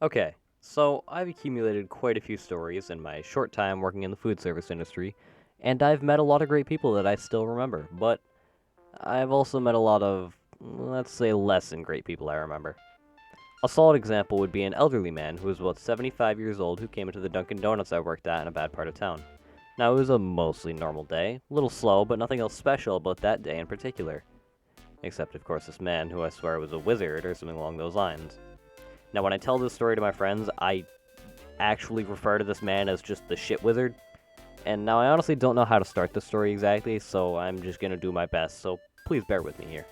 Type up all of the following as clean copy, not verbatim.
Okay, so I've accumulated quite a few stories in my short time working in the food service industry, and I've met a lot of great people that I still remember, but I've also met a lot of, let's say, less than great people I remember. A solid example would be an elderly man who was about 75 years old who came into the Dunkin' Donuts I worked at in a bad part of town. Now, it was a mostly normal day, a little slow, but nothing else special about that day in particular. Except, of course, this man who I swear was a wizard or something along those lines. Now, when I tell this story to my friends, I actually refer to this man as just the shit wizard. And now I honestly don't know how to start the story exactly, so I'm just gonna do my best, so please bear with me here.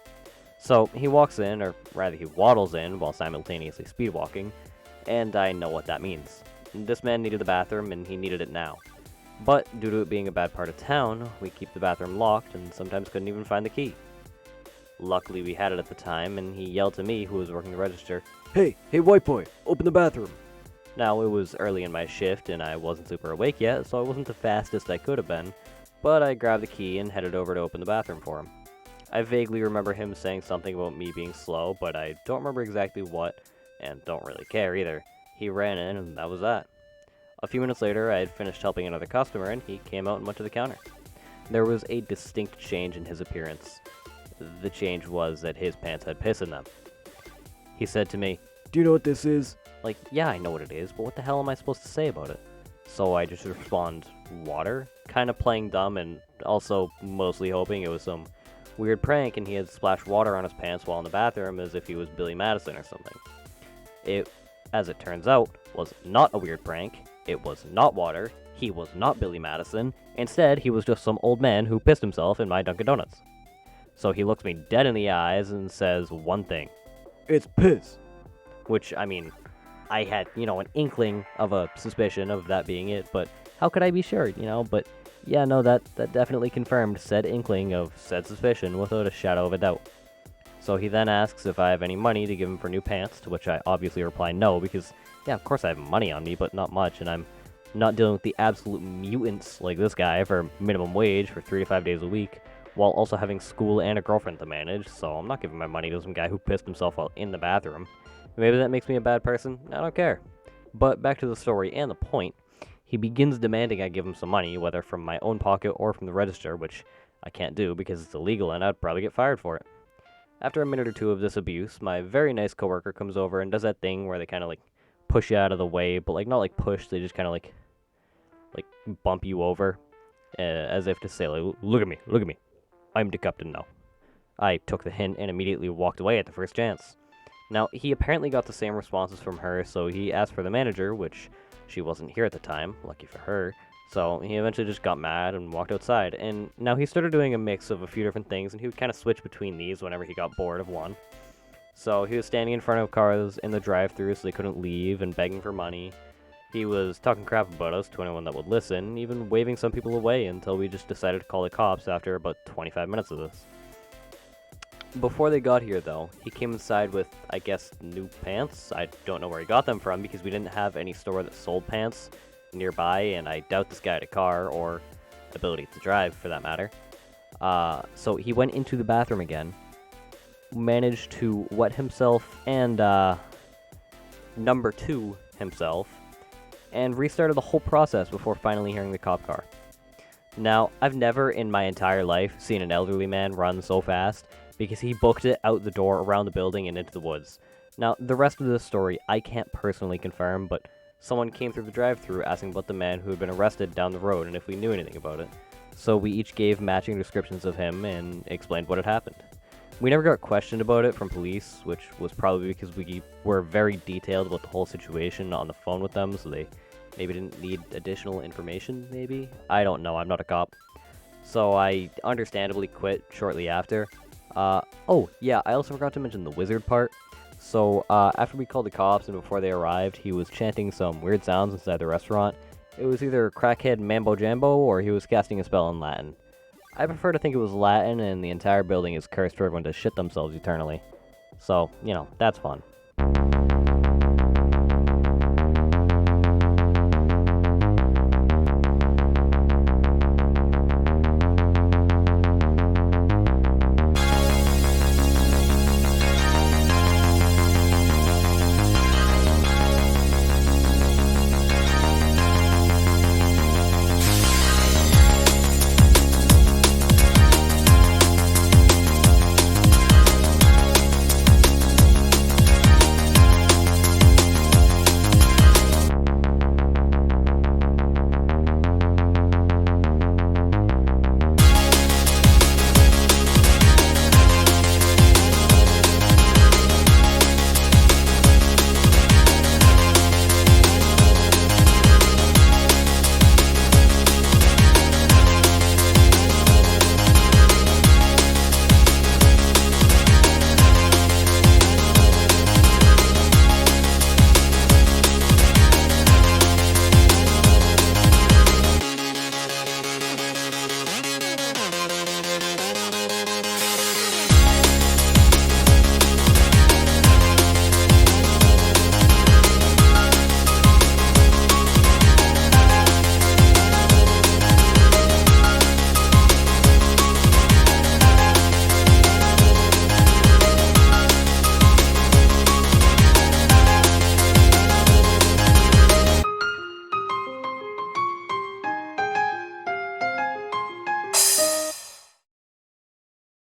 So, he walks in, or rather he waddles in while simultaneously speedwalking, and I know what that means. This man needed the bathroom, and he needed it now. But, due to it being a bad part of town, we keep the bathroom locked and sometimes couldn't even find the key. Luckily we had it at the time, and he yelled to me, who was working the register, "Hey, white boy, open the bathroom." Now, it was early in my shift, and I wasn't super awake yet, so I wasn't the fastest I could have been, but I grabbed the key and headed over to open the bathroom for him. I vaguely remember him saying something about me being slow, but I don't remember exactly what, and don't really care either. He ran in, and that was that. A few minutes later, I had finished helping another customer, and he came out and went to the counter. There was a distinct change in his appearance. The change was that his pants had piss in them. He said to me, Do you know what this is? like, yeah, I know what it is, but what the hell am I supposed to say about it? So I just respond, water? Kind of playing dumb and also mostly hoping it was some weird prank and he had splashed water on his pants while in the bathroom as if he was Billy Madison or something. It, as it turns out, was not a weird prank. It was not water. He was not Billy Madison. Instead, he was just some old man who pissed himself in my Dunkin' Donuts. So he looks me dead in the eyes and says one thing. It's piss. Which, I mean, I had, an inkling of a suspicion of that being it, but how could I be sure, But yeah, no, that definitely confirmed said inkling of said suspicion without a shadow of a doubt. So he then asks if I have any money to give him for new pants, to which I obviously reply no, because, yeah, of course I have money on me, but not much, and I'm not dealing with the absolute mutants like this guy for minimum wage for 3 to 5 days a week, while also having school and a girlfriend to manage, so I'm not giving my money to some guy who pissed himself while in the bathroom. Maybe that makes me a bad person, I don't care. But back to the story and the point, he begins demanding I give him some money, whether from my own pocket or from the register, which I can't do because it's illegal and I'd probably get fired for it. After a minute or two of this abuse, my very nice coworker comes over and does that thing where they kind of like push you out of the way, but like not like push, they just kind of like bump you over, as if to say like, look at me, I'm the captain now. I took the hint and immediately walked away at the first chance. Now, he apparently got the same responses from her, so he asked for the manager, which she wasn't here at the time, lucky for her. So he eventually just got mad and walked outside, and now he started doing a mix of a few different things, and he would kind of switch between these whenever he got bored of one. So he was standing in front of cars in the drive-thru so they couldn't leave and begging for money. He was talking crap about us to anyone that would listen, even waving some people away until we just decided to call the cops after about 25 minutes of this. Before they got here, though, he came inside with, I guess, new pants. I don't know where he got them from because we didn't have any store that sold pants nearby, and I doubt this guy had a car or ability to drive, for that matter. So he went into the bathroom again, managed to wet himself and number two himself, and restarted the whole process before finally hearing the cop car. Now, I've never in my entire life seen an elderly man run so fast, because he booked it out the door, around the building, and into the woods. Now, the rest of this story I can't personally confirm, but someone came through the drive-thru asking about the man who had been arrested down the road and if we knew anything about it. So we each gave matching descriptions of him and explained what had happened. We never got questioned about it from police, which was probably because we were very detailed about the whole situation on the phone with them, so they maybe didn't need additional information, maybe? I don't know, I'm not a cop. So I understandably quit shortly after. Oh, yeah, I also forgot to mention the wizard part. So, after we called the cops and before they arrived, he was chanting some weird sounds inside the restaurant. It was either crackhead mambo jambo or he was casting a spell in Latin. I prefer to think it was Latin and the entire building is cursed for everyone to shit themselves eternally. So, that's fun.